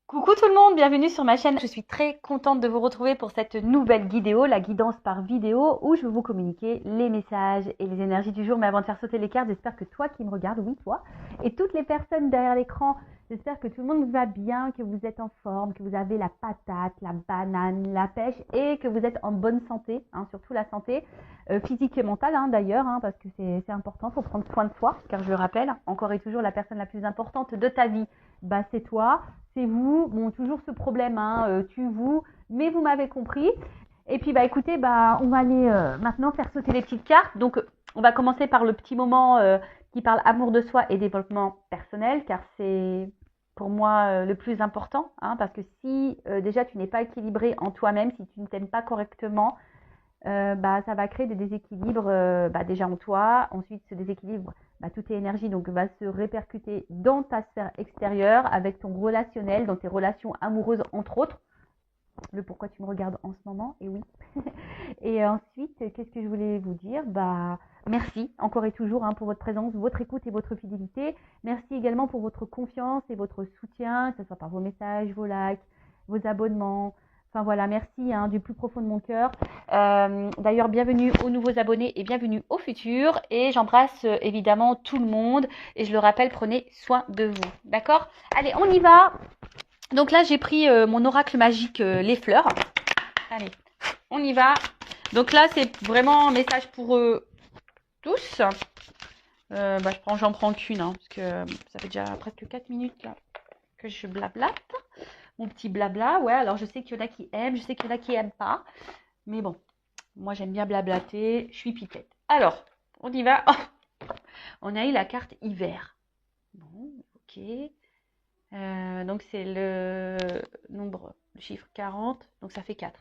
Coucou tout le monde, bienvenue sur ma chaîne. Je suis très contente de vous retrouver pour cette nouvelle vidéo, la guidance par vidéo, où je vais vous communiquer les messages et les énergies du jour. Mais avant de faire sauter les cartes, j'espère que toi qui me regardes, oui toi, et toutes les personnes derrière l'écran, j'espère que tout le monde va bien, que vous êtes en forme, que vous avez la patate, la banane, la pêche et que vous êtes en bonne santé, surtout la santé physique et mentale d'ailleurs, parce que c'est important, il faut prendre soin de soi, car je le rappelle, encore et toujours la personne la plus importante de ta vie, c'est toi. C'est vous, bon, toujours ce problème, tu, vous, mais vous m'avez compris. Et puis, écoutez, on va aller maintenant faire sauter les petites cartes. Donc, on va commencer par le petit moment qui parle amour de soi et développement personnel, car c'est pour moi le plus important, parce que si déjà tu n'es pas équilibré en toi-même, si tu ne t'aimes pas correctement, ça va créer des déséquilibres déjà en toi. Ensuite, ce déséquilibre, toute tes énergies donc, va se répercuter dans ta sphère extérieure avec ton relationnel, dans tes relations amoureuses entre autres. Le pourquoi tu me regardes en ce moment, et oui. Et ensuite, qu'est-ce que je voulais vous dire? Merci encore et toujours pour votre présence, votre écoute et votre fidélité. Merci également pour votre confiance et votre soutien, que ce soit par vos messages, vos likes, vos abonnements. Enfin voilà, merci du plus profond de mon cœur. D'ailleurs, bienvenue aux nouveaux abonnés et bienvenue aux futurs. Et j'embrasse évidemment tout le monde. Et je le rappelle, prenez soin de vous. D'accord? Allez, on y va. Donc là, j'ai pris mon oracle magique, les fleurs. Allez, on y va. Donc là, c'est vraiment un message pour tous. J'en prends qu'une, parce que ça fait déjà presque 4 minutes là que je blablate. Mon petit blabla, ouais, alors je sais qu'il y en a qui aiment, je sais qu'il y en a qui n'aiment pas. Mais bon, moi j'aime bien blablater, je suis pipette. Alors, on y va. Oh, on a eu la carte hiver. Bon, ok. Donc c'est le nombre, le chiffre 40, donc ça fait 4.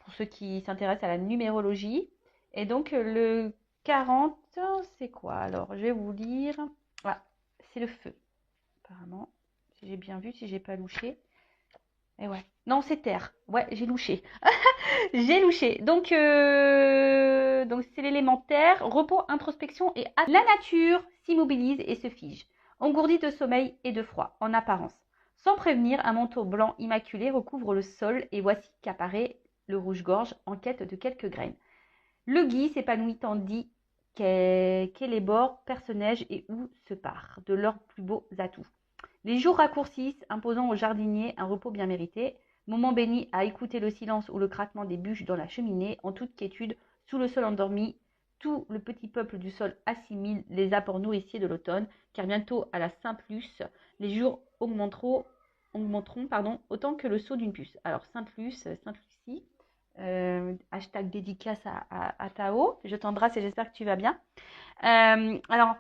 Pour ceux qui s'intéressent à la numérologie. Et donc le 40, c'est quoi? Alors, je vais vous lire. Ah, c'est le feu, apparemment. Si j'ai bien vu, si j'ai pas louché. Et ouais. Non, c'est terre. Ouais, j'ai louché. J'ai louché. Donc c'est l'élémentaire, repos, introspection et la nature s'immobilise et se fige, engourdie de sommeil et de froid, en apparence. Sans prévenir, un manteau blanc immaculé recouvre le sol et voici qu'apparaît le rouge-gorge en quête de quelques graines. Le gui s'épanouit tandis qu'Élébore perce-neige et où se part de leurs plus beaux atouts. Les jours raccourcissent, imposant aux jardiniers un repos bien mérité, moment béni à écouter le silence ou le craquement des bûches dans la cheminée, en toute quiétude, sous le sol endormi, tout le petit peuple du sol assimile les apports nourriciers de l'automne, car bientôt à la Saint-Luce, les jours augmenteront autant que le saut d'une puce. Alors Saint-Luce, Saint-Lucie, hashtag dédicace à Tao, je t'embrasse et j'espère que tu vas bien. Alors,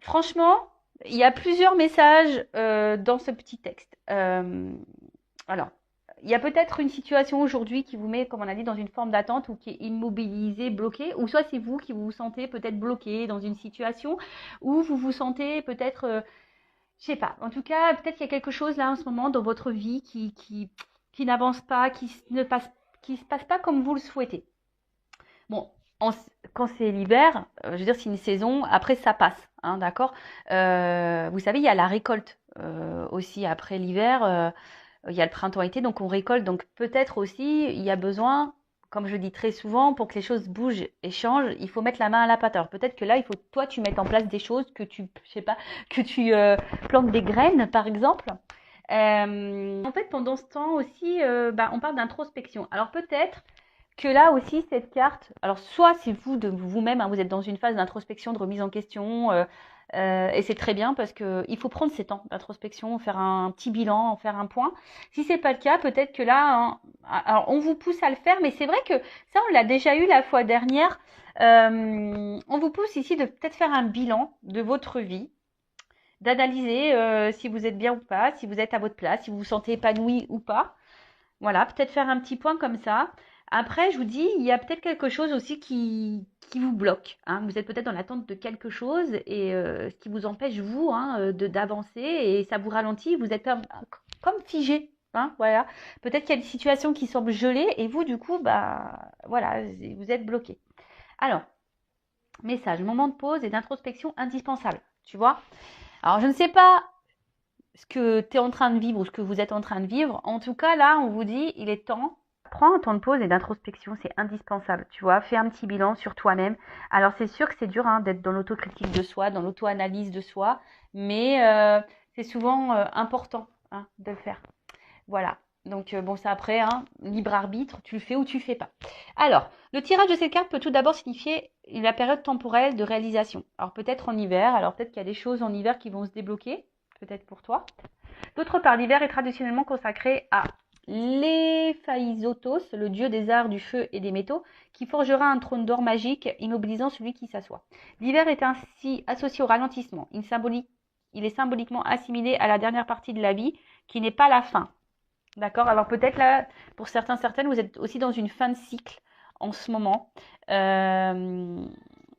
franchement, il y a plusieurs messages dans ce petit texte. Alors, il y a peut-être une situation aujourd'hui qui vous met, comme on a dit, dans une forme d'attente ou qui est immobilisée, bloquée, ou soit c'est vous qui vous sentez peut-être bloqué dans une situation où vous vous sentez peut-être, je sais pas, en tout cas, peut-être qu'il y a quelque chose là en ce moment dans votre vie qui n'avance pas, qui se passe pas comme vous le souhaitez. Bon, quand c'est l'hiver, je veux dire, c'est une saison, après ça passe, d'accord. Vous savez, il y a la récolte aussi après l'hiver, il y a le printemps-été, donc on récolte. Donc peut-être aussi, il y a besoin, comme je dis très souvent, pour que les choses bougent et changent, il faut mettre la main à la pâte. Alors peut-être que là, il faut toi, tu mettes en place des choses, je sais pas, que tu plantes des graines, par exemple. En fait, pendant ce temps aussi, on parle d'introspection. Alors peut-être que là aussi, cette carte, alors soit c'est vous de vous-même, vous êtes dans une phase d'introspection, de remise en question, et c'est très bien parce que il faut prendre ces temps d'introspection, faire un petit bilan, faire un point. Si c'est pas le cas, peut-être que là, alors on vous pousse à le faire, mais c'est vrai que ça, on l'a déjà eu la fois dernière. On vous pousse ici de peut-être faire un bilan de votre vie, d'analyser si vous êtes bien ou pas, si vous êtes à votre place, si vous vous sentez épanoui ou pas. Voilà, peut-être faire un petit point comme ça. Après, je vous dis, il y a peut-être quelque chose aussi qui vous bloque. Vous êtes peut-être dans l'attente de quelque chose et ce qui vous empêche, vous, d'avancer et ça vous ralentit. Vous êtes comme figé. Voilà. Peut-être qu'il y a des situations qui semblent gelées et vous, du coup, voilà, vous êtes bloqué. Alors, message, moment de pause et d'introspection indispensable. Tu vois? Alors, je ne sais pas ce que tu es en train de vivre ou ce que vous êtes en train de vivre. En tout cas, là, on vous dit, il est temps. Prends un temps de pause et d'introspection, c'est indispensable, tu vois. Fais un petit bilan sur toi-même. Alors, c'est sûr que c'est dur d'être dans l'autocritique de soi, dans l'auto-analyse de soi, mais c'est souvent important de le faire. Voilà. Donc, bon, c'est après, libre arbitre, tu le fais ou tu le fais pas. Alors, le tirage de cette carte peut tout d'abord signifier la période temporelle de réalisation. Alors, peut-être en hiver, alors peut-être qu'il y a des choses en hiver qui vont se débloquer, peut-être pour toi. D'autre part, l'hiver est traditionnellement consacré à l'Héphaïstos, le dieu des arts, du feu et des métaux, qui forgera un trône d'or magique, immobilisant celui qui s'assoit. L'hiver est ainsi associé au ralentissement. Il est symboliquement assimilé à la dernière partie de la vie, qui n'est pas la fin. D'accord? Alors peut-être là, pour certaines, vous êtes aussi dans une fin de cycle en ce moment.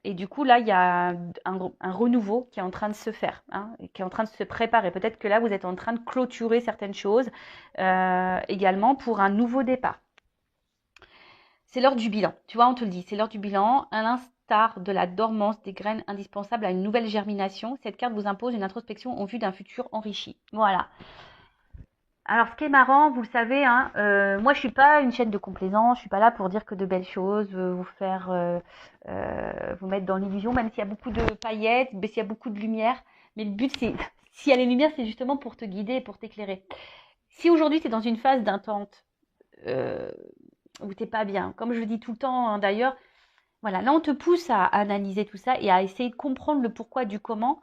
Et du coup, là, il y a un renouveau qui est en train de se faire, qui est en train de se préparer. Peut-être que là, vous êtes en train de clôturer certaines choses également pour un nouveau départ. C'est l'heure du bilan. Tu vois, on te le dit, c'est l'heure du bilan. À l'instar de la dormance des graines indispensables à une nouvelle germination, cette carte vous impose une introspection en vue d'un futur enrichi. Voilà. Alors, ce qui est marrant, vous le savez, moi, je suis pas une chaîne de complaisance. Je suis pas là pour dire que de belles choses, vous faire, vous mettre dans l'illusion, même s'il y a beaucoup de paillettes, mais s'il y a beaucoup de lumière. Mais le but, c'est, s'il y a les lumières, c'est justement pour te guider et pour t'éclairer. Si aujourd'hui, tu es dans une phase d'intente, où t'es pas bien, comme je le dis tout le temps, d'ailleurs, voilà, là, on te pousse à analyser tout ça et à essayer de comprendre le pourquoi du comment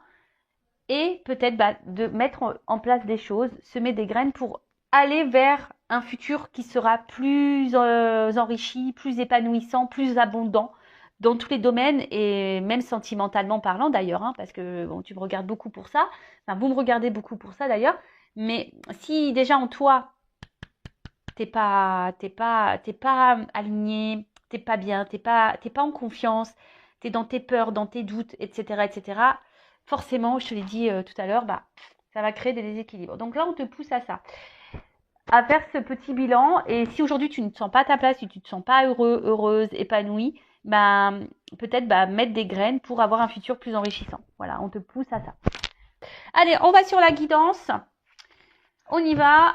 et peut-être de mettre en place des choses, semer des graines pour aller vers un futur qui sera plus enrichi, plus épanouissant, plus abondant dans tous les domaines et même sentimentalement parlant d'ailleurs, parce que bon, tu me regardes beaucoup pour ça, enfin vous me regardez beaucoup pour ça d'ailleurs, mais si déjà en toi t'es pas aligné, t'es pas bien, t'es pas en confiance, t'es dans tes peurs, dans tes doutes, etc., forcément, je te l'ai dit tout à l'heure, ça va créer des déséquilibres. Donc là, on te pousse à ça, à faire ce petit bilan. Et si aujourd'hui tu ne te sens pas à ta place, si tu ne te sens pas heureux, heureuse, épanouie, peut-être mettre des graines pour avoir un futur plus enrichissant. Voilà, on te pousse à ça. Allez, on va sur la guidance. On y va.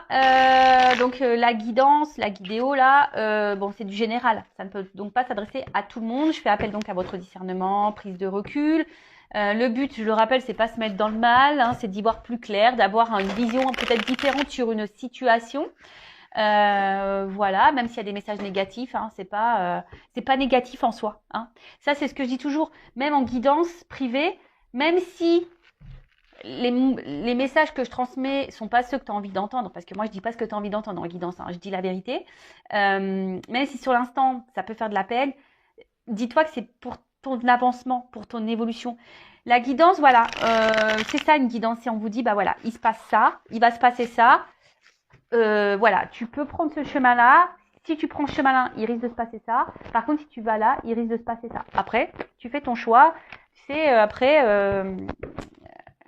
Donc la guidance, la guidéo là, bon c'est du général. Ça ne peut donc pas s'adresser à tout le monde. Je fais appel donc à votre discernement, prise de recul. Le but, je le rappelle, c'est pas se mettre dans le mal, c'est d'y voir plus clair, d'avoir une vision peut-être différente sur une situation. Voilà, même s'il y a des messages négatifs, c'est pas négatif en soi. Ça c'est ce que je dis toujours, même en guidance privée, même si les messages que je transmets sont pas ceux que tu as envie d'entendre, parce que moi je dis pas ce que tu as envie d'entendre en guidance, je dis la vérité. Même si sur l'instant ça peut faire de la peine, dis-toi que c'est pour ton avancement, pour ton évolution. La guidance, voilà, c'est ça une guidance. Si on vous dit, voilà, il se passe ça, il va se passer ça, voilà, tu peux prendre ce chemin-là. Si tu prends ce chemin-là, il risque de se passer ça. Par contre, si tu vas là, il risque de se passer ça. Après, tu fais ton choix. Tu sais, après,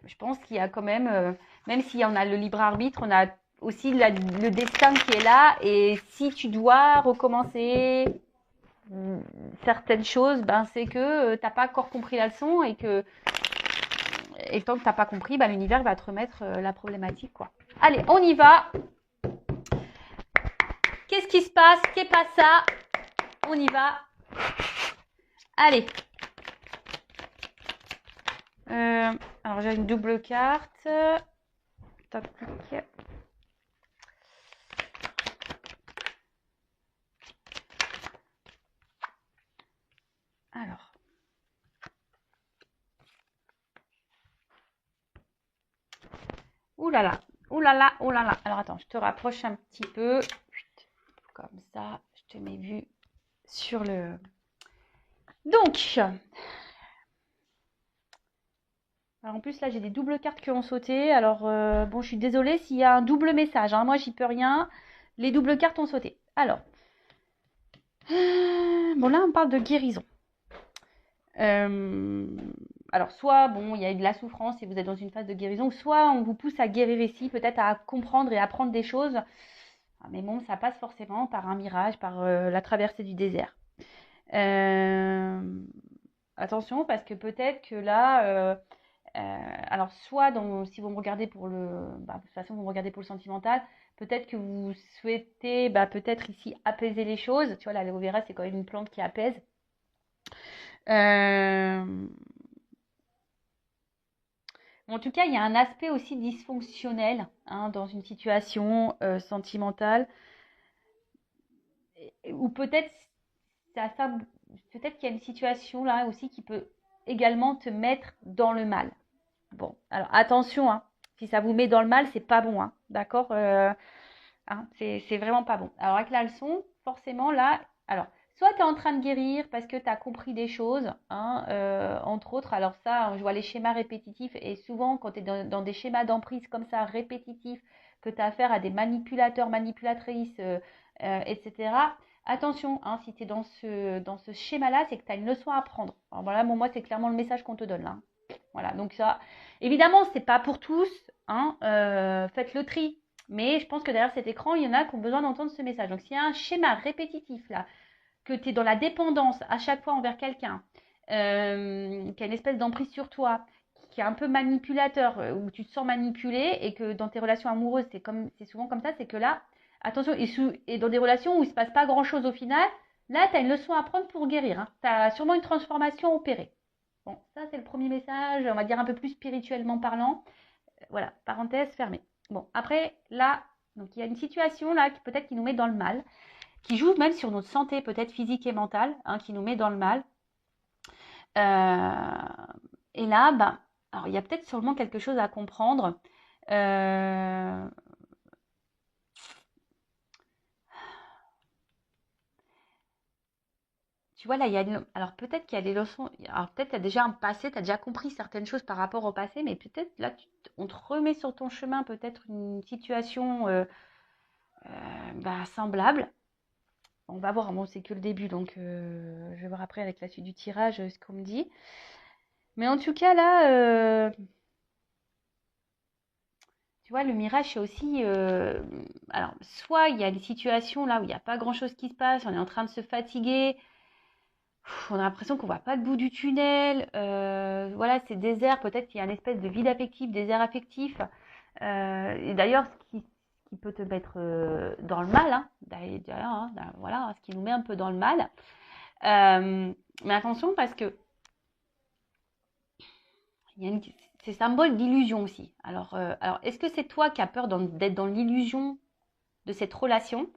je pense qu'il y a quand même si on a le libre arbitre, on a aussi le destin qui est là. Et si tu dois recommencer certaines choses, c'est que t'as pas encore compris la leçon et tant que t'as pas compris, l'univers va te remettre la problématique, quoi. Allez, on y va. Qu'est-ce qui se passe? Qu'est pas ça? On y va. Allez. Alors j'ai une double carte. Top. Alors. Ouh là là. Ouh là là. Ouh là là. Alors attends, je te rapproche un petit peu. Comme ça, je te mets vue sur le... Donc, alors en plus là j'ai des doubles cartes qui ont sauté. Alors bon, je suis désolée s'il y a un double message. Moi j'y peux rien. Les doubles cartes ont sauté. Alors, bon là on parle de guérison. Alors soit bon, il y a eu de la souffrance et vous êtes dans une phase de guérison, soit on vous pousse à guérir ici, peut-être à comprendre et apprendre des choses. Mais bon, ça passe forcément par un mirage, par la traversée du désert. Attention, parce que peut-être que là, Alors, soit si vous me regardez pour de toute façon, vous me regardez pour le sentimental, peut-être que vous souhaitez, peut-être ici, apaiser les choses. Tu vois, l'aloe vera, c'est quand même une plante qui apaise. Euh, En tout cas, il y a un aspect aussi dysfonctionnel hein, dans une situation sentimentale, ou peut-être peut-être qu'il y a une situation là aussi qui peut également te mettre dans le mal. Bon, alors attention, hein, si ça vous met dans le mal, c'est pas bon, hein, d'accord hein, c'est vraiment pas bon. Alors avec la leçon, forcément là, alors soit tu es en train de guérir parce que tu as compris des choses, hein, entre autres, alors ça, je vois les schémas répétitifs et souvent quand tu es dans des schémas d'emprise comme ça, répétitifs, que tu as affaire à des manipulateurs, manipulatrices, etc. Attention, hein, si tu es dans ce schéma-là, c'est que tu as une leçon à apprendre. Alors voilà, moi, c'est clairement le message qu'on te donne là. Hein. Voilà, donc ça, évidemment, c'est pas pour tous, hein, faites le tri. Mais je pense que derrière cet écran, il y en a qui ont besoin d'entendre ce message. Donc, s'il y a un schéma répétitif là, que tu es dans la dépendance à chaque fois envers quelqu'un, qui a une espèce d'emprise sur toi, qui est un peu manipulateur, où tu te sens manipulé et que dans tes relations amoureuses, c'est souvent comme ça, c'est que là, attention, et dans des relations où il ne se passe pas grand-chose au final, là, tu as une leçon à prendre pour guérir. Hein. Tu as sûrement une transformation opérée. Bon, ça, c'est le premier message, on va dire un peu plus spirituellement parlant. Voilà, parenthèse fermée. Bon, après, là, donc il y a une situation là qui peut-être qui nous met dans le mal, qui joue même sur notre santé, peut-être physique et mentale, hein, qui nous met dans le mal. Et là, alors il y a peut-être sûrement quelque chose à comprendre. Tu vois, là, alors peut-être qu'il y a des leçons. Alors peut-être qu'il y a déjà un passé, tu as déjà compris certaines choses par rapport au passé, mais peut-être là, on te remet sur ton chemin peut-être une situation semblable. On va voir, bon, c'est que le début, donc je vais voir après avec la suite du tirage ce qu'on me dit. Mais en tout cas, là, tu vois, le mirage, c'est aussi... alors, soit il y a des situations là où il n'y a pas grand-chose qui se passe, on est en train de se fatiguer, on a l'impression qu'on ne voit pas le bout du tunnel, voilà, c'est désert, peut-être qu'il y a une espèce de vide affectif, désert affectif. Et d'ailleurs, ce qui peut te mettre dans le mal, hein, d'ailleurs, hein, voilà, ce qui nous met un peu dans le mal. Mais attention parce que c'est symbole d'illusion aussi. Alors est-ce que c'est toi qui as peur d'être dans l'illusion de cette relation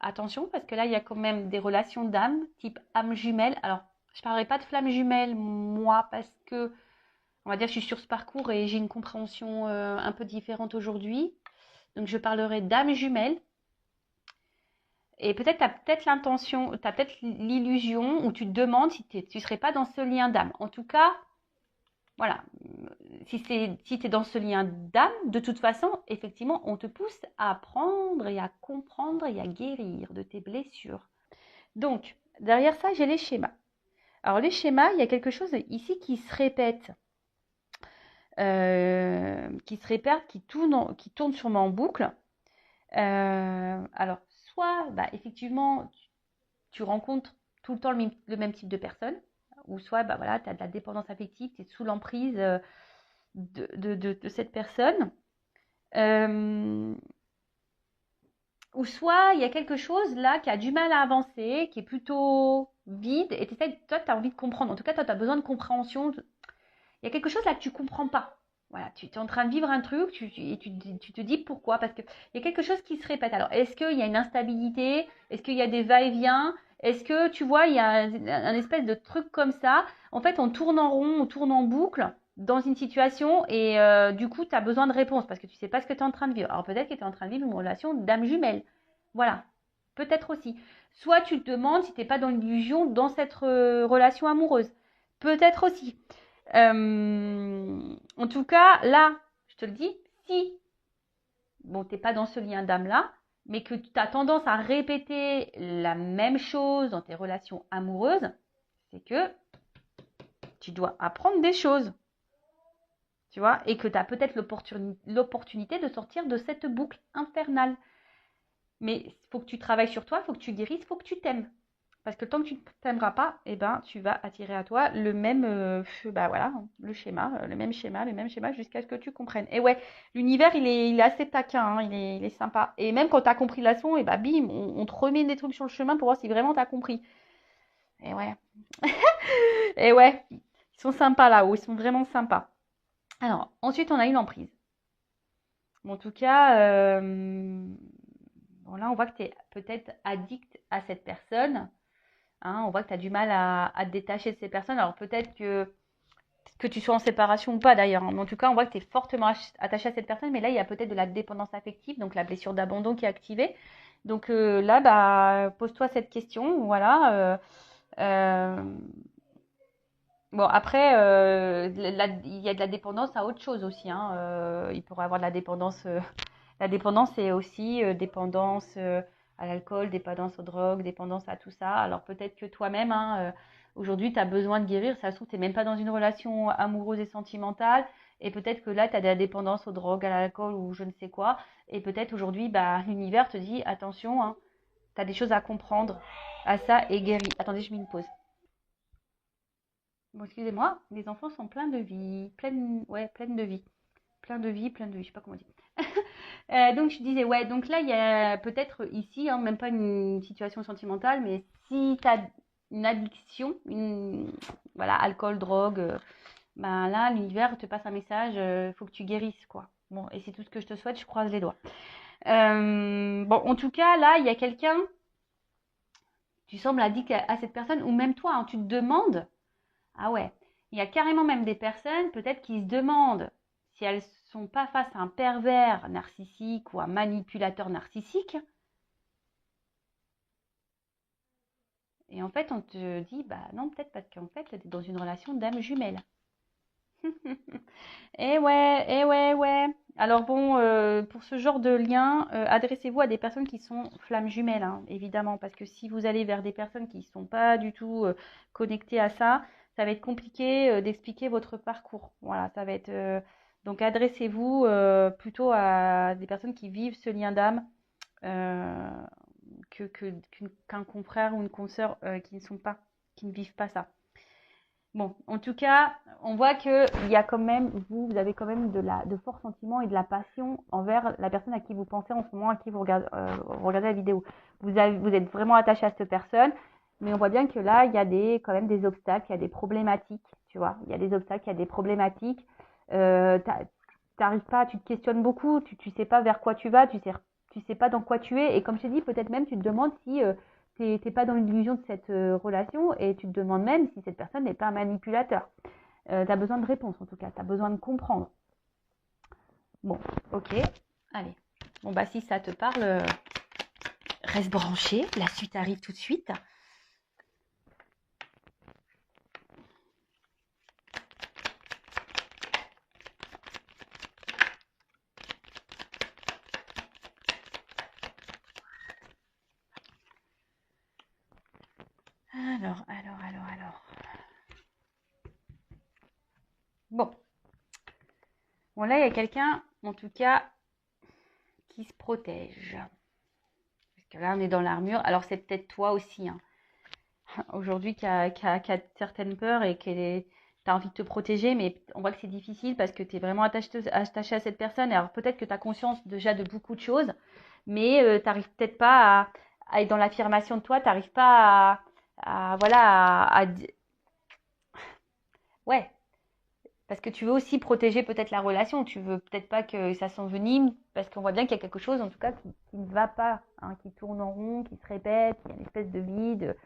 Attention, parce que là, il y a quand même des relations d'âme, type âme jumelle. Alors, je ne parlerai pas de flamme jumelle, moi, parce que, on va dire, je suis sur ce parcours et j'ai une compréhension un peu différente aujourd'hui. Donc, je parlerai d'âme jumelle. Et peut-être tu as peut-être l'intention, tu as peut-être l'illusion où tu te demandes si tu ne serais pas dans ce lien d'âme. En tout cas, voilà, si tu es dans ce lien d'âme, de toute façon, effectivement, on te pousse à apprendre et à comprendre et à guérir de tes blessures. Donc, derrière ça, j'ai les schémas. Alors, les schémas, il y a quelque chose ici qui se répète, qui tourne sûrement en boucle. Alors, soit, effectivement, tu rencontres tout le temps le même type de personne, ou soit, voilà, tu as de la dépendance affective, tu es sous l'emprise de cette personne. Ou soit il y a quelque chose là qui a du mal à avancer, qui est plutôt vide, et toi, tu as envie de comprendre. En tout cas, toi, tu as besoin de compréhension. Il y a quelque chose là que tu ne comprends pas. Voilà, tu es en train de vivre un truc et tu te dis pourquoi. Parce qu'il y a quelque chose qui se répète. Alors, est-ce qu'il y a une instabilité? Est-ce qu'il y a des va-et-vient? Est-ce que, tu vois, il y a un espèce de truc comme ça? En fait, on tourne en rond, on tourne en boucle dans une situation et du coup, tu as besoin de réponses parce que tu ne sais pas ce que tu es en train de vivre. Alors, peut-être que tu es en train de vivre une relation d'âme jumelle. Voilà, peut-être aussi. Soit tu te demandes si tu n'es pas dans l'illusion dans cette relation amoureuse. Peut-être aussi. En tout cas, là, je te le dis, si bon, tu n'es pas dans ce lien d'âme-là, mais que tu as tendance à répéter la même chose dans tes relations amoureuses, c'est que tu dois apprendre des choses. Tu vois, et que tu as peut-être l'opportunité de sortir de cette boucle infernale. Mais il faut que tu travailles sur toi, il faut que tu guérisses, il faut que tu t'aimes. Parce que tant que tu ne t'aimeras pas, eh ben, tu vas attirer à toi le même, bah voilà, le même schéma jusqu'à ce que tu comprennes. Et ouais, l'univers, il est assez taquin, hein, il est sympa. Et même quand tu as compris la leçon, et bah bim, on te remet des trucs sur le chemin pour voir si vraiment tu as compris. Et ouais, et ouais, ils sont sympas là-haut, ils sont vraiment sympas. Alors, ensuite, on a une emprise. Bon, en tout cas, bon, là, on voit que tu es peut-être addict à cette personne. Hein, on voit que tu as du mal à te détacher de ces personnes. Alors peut-être que tu sois en séparation ou pas d'ailleurs. Hein, mais en tout cas, on voit que tu es fortement attaché à cette personne. Mais là, il y a peut-être de la dépendance affective, donc la blessure d'abandon qui est activée. Donc là, bah, pose-toi cette question. Voilà. Euh, bon, après, il y a de la dépendance à autre chose aussi. Hein. Il pourrait y avoir de la dépendance. La dépendance, c'est aussi dépendance à l'alcool, dépendance aux drogues, dépendance à tout ça. Alors peut-être que toi-même, hein, aujourd'hui, tu as besoin de guérir. Ça se trouve, tu n'es même pas dans une relation amoureuse et sentimentale. Et peut-être que là, tu as de la dépendance aux drogues, à l'alcool ou je ne sais quoi. Et peut-être aujourd'hui, bah, l'univers te dit, attention, hein, tu as des choses à comprendre à ça et guéris. Attendez, je mets une pause. Bon, excusez-moi, les enfants sont pleins de vie, ouais, pleines de vie. Plein de vie, je sais pas comment dire. Donc je disais, ouais, donc là, il y a peut-être ici, hein, même pas une situation sentimentale, mais si tu as une addiction, voilà, alcool, drogue, ben là, l'univers te passe un message, il faut que tu guérisses, quoi. Bon, et c'est tout ce que je te souhaite, je croise les doigts. Bon, en tout cas, là, il y a quelqu'un, tu sembles addict à cette personne, ou même toi, hein, tu te demandes, ah ouais, il y a carrément même des personnes, peut-être, qui se demandent si elles sont pas face à un pervers narcissique ou un manipulateur narcissique. Et en fait, on te dit, bah non, peut-être parce qu'en fait, tu es dans une relation d'âme jumelle. Eh ouais, ouais. Alors bon, pour ce genre de lien, adressez-vous à des personnes qui sont flammes jumelles, hein, évidemment, parce que si vous allez vers des personnes qui ne sont pas du tout connectées à ça, ça va être compliqué d'expliquer votre parcours. Voilà, ça va être. Donc adressez-vous plutôt à des personnes qui vivent ce lien d'âme euh, qu'un confrère ou une consoeur qui ne sont pas, qui ne vivent pas ça. Bon, en tout cas, on voit que il y a quand même, vous avez quand même de forts sentiments et de la passion envers la personne à qui vous pensez en ce moment, à qui vous regardez la vidéo. Vous êtes vraiment attaché à cette personne, mais on voit bien que là, il y a quand même des obstacles, il y a des problématiques, tu vois. Il y a des obstacles, il y a des problématiques. T'arrives pas, tu te questionnes beaucoup, tu sais pas vers quoi tu vas, tu sais pas dans quoi tu es, et comme je t'ai dit, peut-être même tu te demandes si t'es pas dans l'illusion de cette relation et tu te demandes même si cette personne n'est pas un manipulateur. Tu as besoin de réponses en tout cas, tu as besoin de comprendre. Bon, ok, allez. Bon, bah si ça te parle, reste branché, la suite arrive tout de suite. Alors. Bon. Bon, là, il y a quelqu'un, en tout cas, qui se protège. Parce que là, on est dans l'armure. Alors, c'est peut-être toi aussi, hein. Aujourd'hui, qui a certaines peurs et tu as envie de te protéger, mais on voit que c'est difficile parce que tu es vraiment attaché à cette personne. Alors, peut-être que tu as conscience déjà de beaucoup de choses, mais tu n'arrives peut-être pas à être dans l'affirmation de toi, tu n'arrives pas voilà, ouais, parce que tu veux aussi protéger peut-être la relation, tu veux peut-être pas que ça s'envenime, parce qu'on voit bien qu'il y a quelque chose, en tout cas, qui ne va pas, hein, qui tourne en rond, qui se répète, il y a une espèce de vide,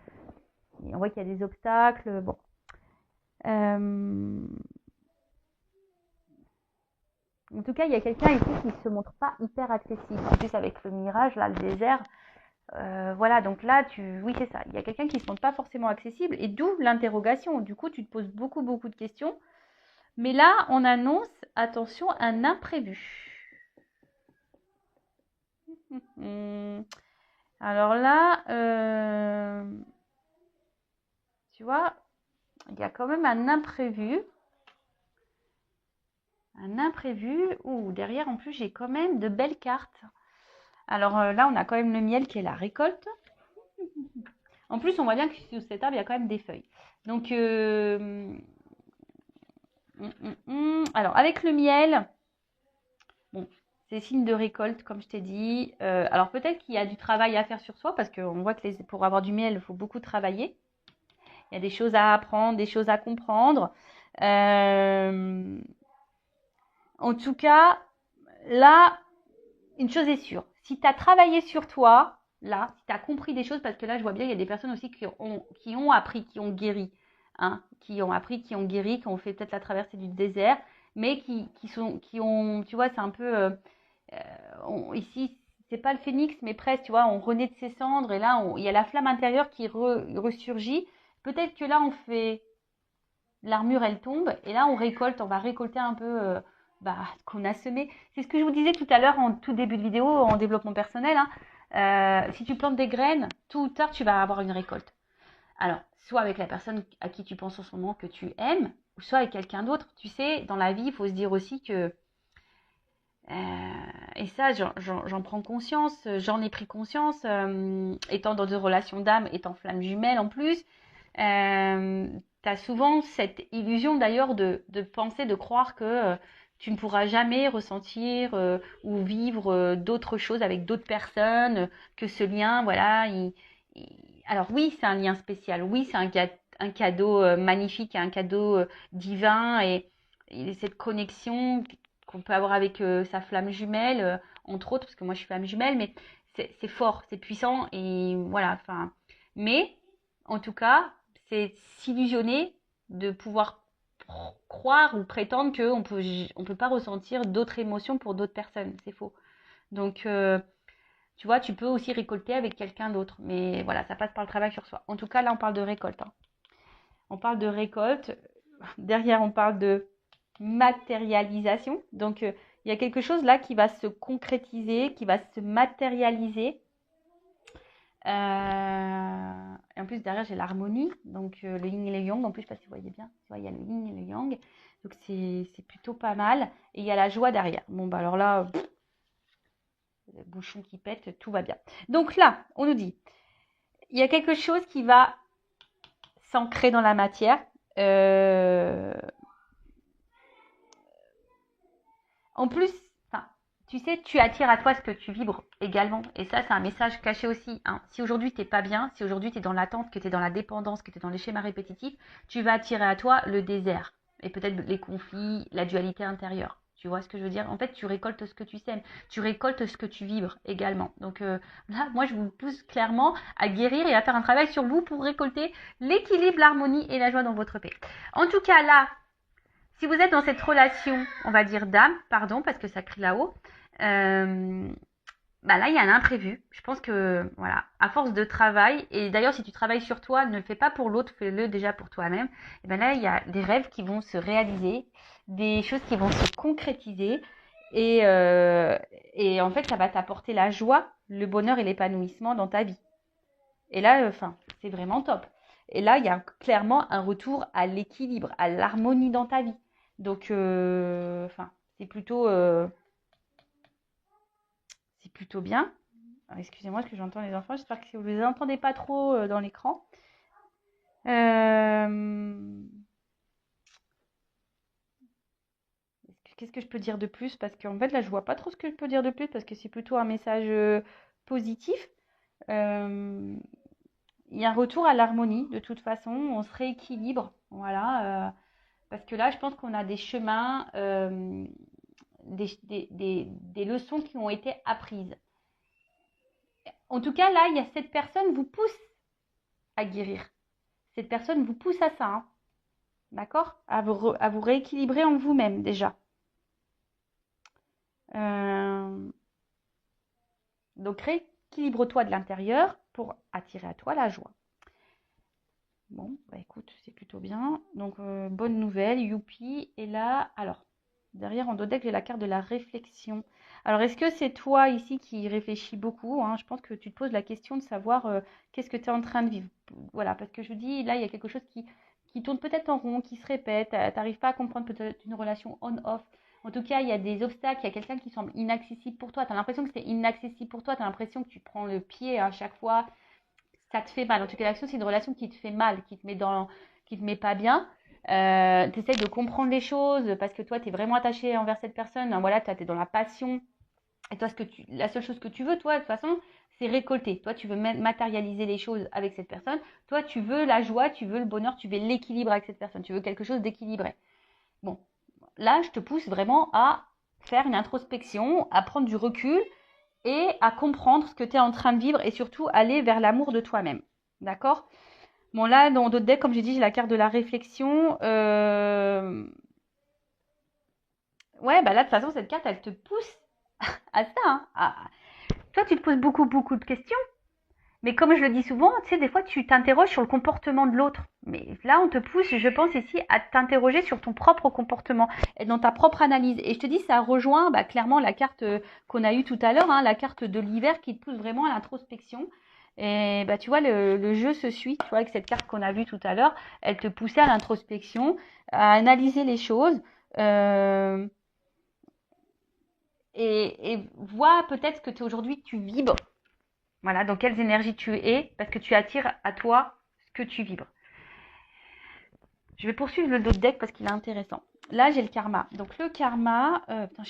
et on voit qu'il y a des obstacles, bon. En tout cas, il y a quelqu'un ici qui ne se montre pas hyper accessible. En plus, avec le mirage, là, le désert, voilà, donc là, oui, c'est ça. Il y a quelqu'un qui ne se montre pas forcément accessible, et d'où l'interrogation. Du coup, tu te poses beaucoup, beaucoup de questions. Mais là, on annonce, attention, un imprévu. Alors là, tu vois, il y a quand même un imprévu. Un imprévu. Ouh, derrière, en plus, j'ai quand même de belles cartes. Alors là, on a quand même le miel qui est la récolte. En plus, on voit bien que sous cet arbre, il y a quand même des feuilles. Donc, alors, avec le miel, bon, c'est signe de récolte, comme je t'ai dit. Alors, peut-être qu'il y a du travail à faire sur soi, parce qu'on voit que pour avoir du miel, il faut beaucoup travailler. Il y a des choses à apprendre, des choses à comprendre. En tout cas, là, une chose est sûre. Si tu as travaillé sur toi, là, si tu as compris des choses, parce que là, je vois bien, il y a des personnes aussi qui ont appris, qui ont guéri, hein, qui ont appris, qui ont guéri, qui ont fait peut-être la traversée du désert, mais qui ont, tu vois, c'est un peu, ici, c'est pas le phénix, mais presque, tu vois, on renaît de ses cendres, et là, il y a la flamme intérieure qui ressurgit. Peut-être que là, on fait, l'armure, elle tombe, et là, on va récolter un peu, ce qu'on a semé. C'est ce que je vous disais tout à l'heure en tout début de vidéo, en développement personnel, hein. Si tu plantes des graines, tôt ou tard, tu vas avoir une récolte. Alors, soit avec la personne à qui tu penses en ce moment que tu aimes, ou soit avec quelqu'un d'autre. Tu sais, dans la vie, il faut se dire aussi que, et ça, j'en prends conscience, j'en ai pris conscience, étant dans des relations d'âme, étant flamme jumelle en plus, tu as souvent cette illusion d'ailleurs de penser, de croire que tu ne pourras jamais ressentir ou vivre d'autres choses avec d'autres personnes, que ce lien, voilà, alors oui, c'est un lien spécial, oui, c'est un cadeau magnifique, un cadeau divin et cette connexion qu'on peut avoir avec sa flamme jumelle, entre autres, parce que moi je suis flamme jumelle, mais c'est fort, c'est puissant et voilà, enfin, mais en tout cas, c'est s'illusionner de pouvoir croire ou prétendre on peut pas ressentir d'autres émotions pour d'autres personnes. C'est faux. Donc, tu vois, tu peux aussi récolter avec quelqu'un d'autre. Mais voilà, ça passe par le travail sur soi. En tout cas, là, on parle de récolte, hein. On parle de récolte. Derrière, on parle de matérialisation. Donc, il y a quelque chose là qui va se concrétiser, qui va se matérialiser. Et en plus, derrière, j'ai l'harmonie, donc le yin et le yang. En plus, je ne sais pas si vous voyez bien, tu vois, il y a le yin et le yang. Donc, c'est plutôt pas mal. Et il y a la joie derrière. Bon, bah alors là, le bouchon qui pète, tout va bien. Donc là, on nous dit, il y a quelque chose qui va s'ancrer dans la matière. En plus, enfin, tu sais, tu attires à toi ce que tu vibres également. Et ça, c'est un message caché aussi, hein. Si aujourd'hui, tu n'es pas bien, si aujourd'hui, tu es dans l'attente, que tu es dans la dépendance, que tu es dans les schémas répétitifs, tu vas attirer à toi le désert. Et peut-être les conflits, la dualité intérieure. Tu vois ce que je veux dire? En fait, tu récoltes ce que tu sèmes. Tu récoltes ce que tu vibres également. Donc là, moi, je vous pousse clairement à guérir et à faire un travail sur vous pour récolter l'équilibre, l'harmonie et la joie dans votre paix. En tout cas, là, si vous êtes dans cette relation, on va dire d'âme, pardon, parce que ça crie là-haut, là, il y a un imprévu. Je pense que, voilà, à force de travail, et d'ailleurs, si tu travailles sur toi, ne le fais pas pour l'autre, fais-le déjà pour toi-même. Et bien là, il y a des rêves qui vont se réaliser, des choses qui vont se concrétiser, et en fait, ça va t'apporter la joie, le bonheur et l'épanouissement dans ta vie. Et là, c'est vraiment top. Et là, il y a clairement un retour à l'équilibre, à l'harmonie dans ta vie. Donc, c'est plutôt bien. Alors, excusez-moi, parce que j'entends les enfants. J'espère que vous ne les entendez pas trop dans l'écran. Qu'est-ce que je peux dire de plus? Parce qu'en fait, là, je vois pas trop ce que je peux dire de plus parce que c'est plutôt un message positif. Il y a un retour à l'harmonie, de toute façon. On se rééquilibre. Voilà. Parce que là, je pense qu'on a des chemins, des leçons qui ont été apprises. En tout cas, là, il y a cette personne vous pousse à guérir. Cette personne vous pousse à ça, hein. D'accord? À vous rééquilibrer en vous-même déjà. Donc, rééquilibre-toi de l'intérieur pour attirer à toi la joie. Bon, écoute, c'est plutôt bien. Donc, bonne nouvelle, youpi. Et là, alors, derrière en dos deck, j'ai la carte de la réflexion. Alors, est-ce que c'est toi ici qui réfléchis beaucoup, hein? Je pense que tu te poses la question de savoir qu'est-ce que tu es en train de vivre. Voilà, parce que je dis, là, il y a quelque chose qui tourne peut-être en rond, qui se répète. Tu n'arrives pas à comprendre peut-être une relation on-off. En tout cas, il y a des obstacles, il y a quelqu'un qui semble inaccessible pour toi. Tu as l'impression que c'est inaccessible pour toi, tu as l'impression que tu prends le pied à chaque fois. ça te fait mal. En tout cas, l'action, c'est une relation qui te fait mal, qui te met pas bien. Tu essayes de comprendre les choses parce que toi, tu es vraiment attaché envers cette personne. Voilà, tu es dans la passion. Et toi, la seule chose que tu veux, toi, de toute façon, c'est récolter. Toi, tu veux matérialiser les choses avec cette personne. Toi, tu veux la joie, tu veux le bonheur, tu veux l'équilibre avec cette personne. Tu veux quelque chose d'équilibré. Bon, là, je te pousse vraiment à faire une introspection, à prendre du recul et à comprendre ce que tu es en train de vivre et surtout aller vers l'amour de toi-même. D'accord? Bon, là, dans d'autres decks, comme j'ai dit, j'ai la carte de la réflexion. Ouais, bah là, de toute façon, cette carte, elle te pousse à ça. Hein. Toi, tu te poses beaucoup, beaucoup de questions. Mais comme je le dis souvent, tu sais, des fois, tu t'interroges sur le comportement de l'autre. Mais là, on te pousse, je pense ici, à t'interroger sur ton propre comportement et dans ta propre analyse. Et je te dis, ça rejoint clairement la carte qu'on a eue tout à l'heure, hein, la carte de l'hiver qui te pousse vraiment à l'introspection. Et tu vois, le jeu se suit, tu vois, avec cette carte qu'on a vue tout à l'heure, elle te poussait à l'introspection, à analyser les choses. Et vois peut-être que aujourd'hui tu vibres. Voilà, dans quelles énergies tu es, parce que tu attires à toi ce que tu vibres. Je vais poursuivre le dos de deck parce qu'il est intéressant. Là, j'ai le karma. Donc le karma, putain,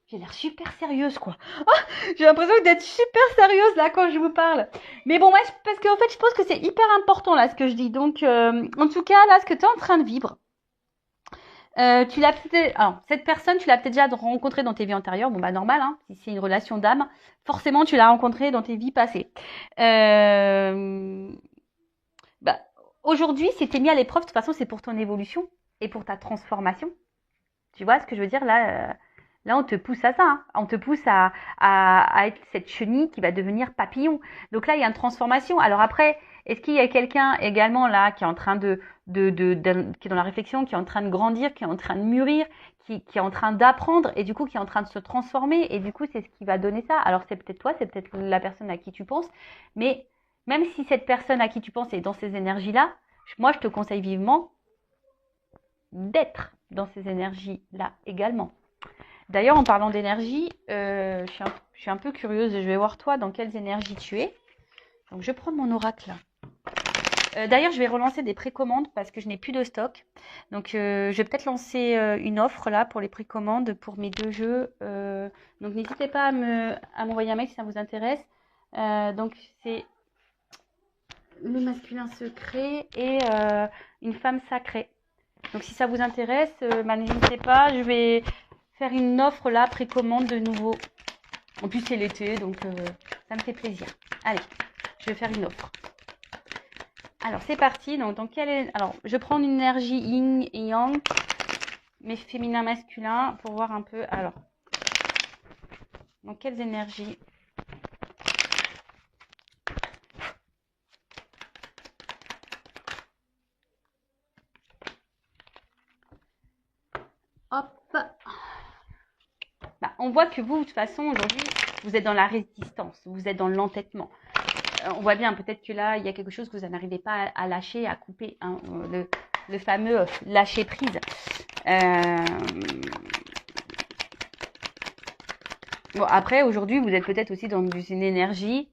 j'ai l'air super sérieuse, quoi. Oh, j'ai l'impression d'être super sérieuse là quand je vous parle. Mais bon, ouais, parce qu'en fait, je pense que c'est hyper important là ce que je dis. Donc, en tout cas, là, ce que tu es en train de vivre, cette personne, tu l'as peut-être déjà rencontrée dans tes vies antérieures. Bon, bah, normal, hein. Si c'est une relation d'âme, forcément, tu l'as rencontrée dans tes vies passées. Aujourd'hui, si t'es mis à l'épreuve, de toute façon, c'est pour ton évolution et pour ta transformation. Tu vois ce que je veux dire? Là, on te pousse à ça. Hein. On te pousse à être cette chenille qui va devenir papillon. Donc là, il y a une transformation. Alors après, est-ce qu'il y a quelqu'un également là qui est en train qui est dans la réflexion, qui est en train de grandir, qui est en train de mûrir, qui est en train d'apprendre et du coup qui est en train de se transformer et du coup c'est ce qui va donner ça. Alors c'est peut-être toi, c'est peut-être la personne à qui tu penses, mais même si cette personne à qui tu penses est dans ces énergies-là, moi je te conseille vivement d'être dans ces énergies-là également. D'ailleurs, en parlant d'énergie, je suis un peu curieuse et je vais voir toi dans quelles énergies tu es. Donc, je prends mon oracle. D'ailleurs, je vais relancer des précommandes parce que je n'ai plus de stock. Donc, je vais peut-être lancer une offre là pour les précommandes pour mes 2 jeux. Donc, n'hésitez pas à m'envoyer un mail si ça vous intéresse. Donc, c'est le masculin secret et une femme sacrée. Donc, si ça vous intéresse, n'hésitez pas. Je vais faire une offre là, précommande de nouveau. En plus, c'est l'été, donc ça me fait plaisir. Allez, je vais faire une offre. Alors, c'est parti. Donc, alors, je prends une énergie yin et yang, mais féminin, masculin, pour voir un peu. Alors, dans quelles énergies? Hop. On voit que vous, de toute façon, aujourd'hui, vous êtes dans la résistance, vous êtes dans l'entêtement. On voit bien, peut-être que là, il y a quelque chose que vous n'arrivez pas à lâcher, à couper, hein, le fameux lâcher prise. Bon, après, aujourd'hui, vous êtes peut-être aussi dans une énergie,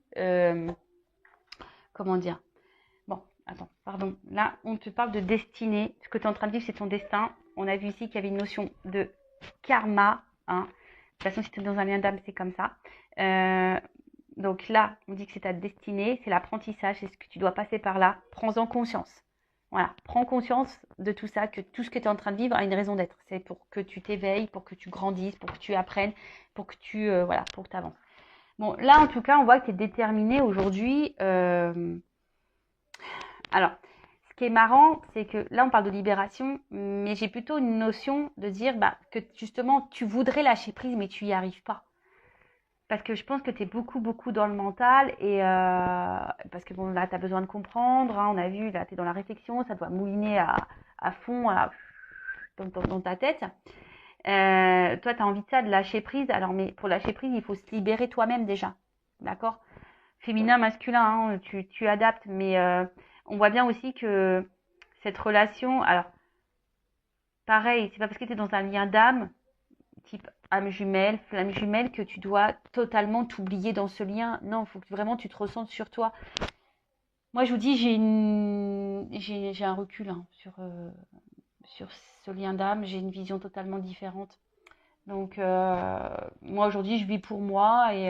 comment dire? Bon, attends, pardon. Là, on te parle de destinée. Ce que tu es en train de vivre, c'est ton destin. On a vu ici qu'il y avait une notion de karma, hein. De toute façon, si tu es dans un lien d'âme, c'est comme ça. Donc là, on dit que c'est ta destinée, c'est l'apprentissage, c'est ce que tu dois passer par là. Prends-en conscience. Voilà, prends conscience de tout ça, que tout ce que tu es en train de vivre a une raison d'être. C'est pour que tu t'éveilles, pour que tu grandisses, pour que tu apprennes, pour que tu pour que avances. Bon, là, en tout cas, on voit que tu es déterminé aujourd'hui. Alors, ce qui est marrant, c'est que là, on parle de libération, mais j'ai plutôt une notion de dire que justement, tu voudrais lâcher prise, mais tu n'y arrives pas. Parce que je pense que tu es beaucoup, beaucoup dans le mental et parce que bon, là, tu as besoin de comprendre. Hein, on a vu, là, tu es dans la réflexion, ça doit mouliner à fond dans ta tête. Toi, tu as envie de ça, de lâcher prise. Alors, mais pour lâcher prise, il faut se libérer toi-même déjà. D'accord? Féminin, masculin, hein, tu adaptes, mais on voit bien aussi que cette relation, alors, pareil, c'est pas parce que tu es dans un lien d'âme, type âme jumelle, flamme jumelle, que tu dois totalement t'oublier dans ce lien. Non, il faut que vraiment tu te ressentes sur toi. moi, je vous dis, j'ai un recul hein, sur ce lien d'âme. J'ai une vision totalement différente. Donc, moi, aujourd'hui, je vis pour moi et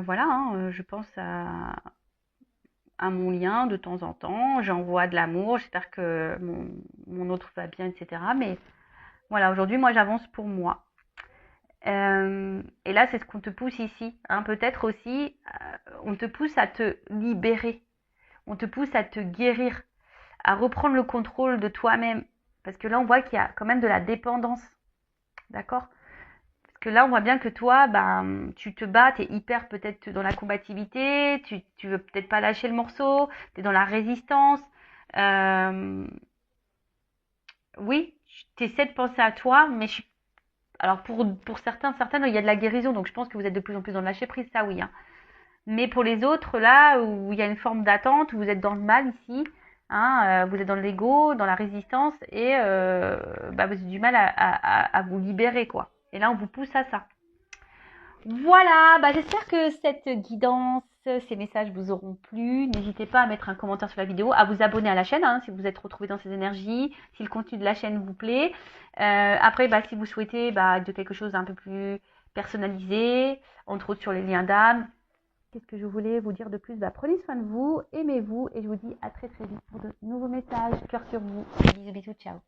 voilà, hein, je pense à mon lien de temps en temps. J'envoie de l'amour. J'espère que mon autre va bien, etc. Mais voilà, aujourd'hui, moi, j'avance pour moi. Et là, c'est ce qu'on te pousse ici. Hein. Peut-être aussi, on te pousse à te libérer. On te pousse à te guérir, à reprendre le contrôle de toi-même. Parce que là, on voit qu'il y a quand même de la dépendance. D'accord? Parce que là, on voit bien que toi, ben, tu te bats, tu es hyper peut-être dans la combativité, tu veux peut-être pas lâcher le morceau, tu es dans la résistance. Euh, oui, tu essaies de penser à toi, mais alors pour certains, certaines, il y a de la guérison, donc je pense que vous êtes de plus en plus dans le lâcher prise, ça oui. Hein. Mais pour les autres, là où il y a une forme d'attente, où vous êtes dans le mal ici, hein, vous êtes dans l'ego, dans la résistance, et bah, vous avez du mal à vous libérer, quoi. Et là, on vous pousse à ça. Voilà, bah, j'espère que cette guidance, ces messages vous auront plu. N'hésitez pas à mettre un commentaire sur la vidéo, à vous abonner à la chaîne hein, si vous êtes retrouvé dans ces énergies, si le contenu de la chaîne vous plaît. Après, bah, si vous souhaitez de quelque chose d'un peu plus personnalisé, entre autres sur les liens d'âme, qu'est-ce que je voulais vous dire de plus? Bah, prenez soin de vous, aimez-vous et je vous dis à très très vite pour de nouveaux messages. Cœur sur vous. Bisous bisous, ciao.